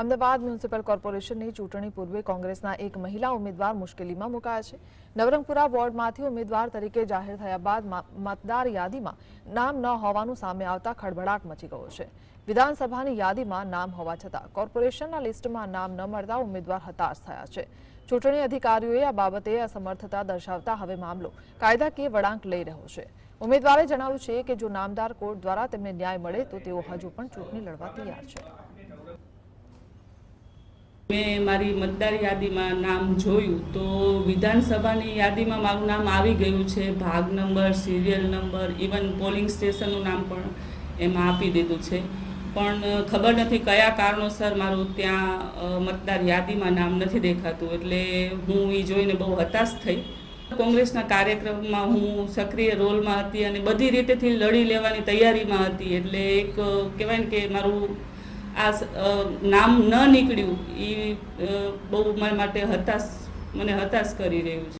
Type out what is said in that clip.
Ahmedabad municipal કોર્પોરેશનની ચૂંટણી પૂર્વે કોંગ્રેસના એક મહિલા ઉમેદવાર મુશ્કેલીમાં મુકાયા છે। નવરંગપુરા વોર્ડમાંથી ઉમેદવાર તરીકે જાહેર થયા બાદ મતદાર યાદીમાં નામ ન હોવાનું સામે આવતા ખળભળાટ મચી ગયો છે। વિધાનસભાની યાદીમાં નામ હોવા છતાં કોર્પોરેશનના લિસ્ટમાં નામ ન મળતા ઉમેદવાર હતાશ થયા છે। ચૂંટણી અધિકારીઓએ આ બાબતે અસમર્થતા દર્શાવતા હવે મામલો કાયદાકીય વળાંક લઈ રહ્યો છે। ઉમેદવારે જણાવ્યું છે કે જો નામદાર કોર્ટ દ્વારા તેમને ન્યાય મળે તો તેઓ હજુ પણ ચૂંટણી લડવા તૈયાર છે। मैं मारी मतदार यादी में नाम जोयु तो विधानसभा यादी में मारू नाम आवी गयुं छे। भाग number, serial number, even polling station नाम पण एमां आपी दीधुं छे, पण खबर नहीं कया कारणोसर मारू त्या मतदार यादी में नाम नहीं देखातुं। एटले हूँ ई जोईने बहु हताश थई। कोंग्रेसना कार्यक्रम में हूँ सक्रिय रोल में हती अने बधी रीतेथी लड़ी लेवानी तैयारी में हती। एटले एक कहेवाय ने के मारू आ नाम न निकळ्યું એ બહુ મારા માટે મને હતાશ કરી રહ્યું છે।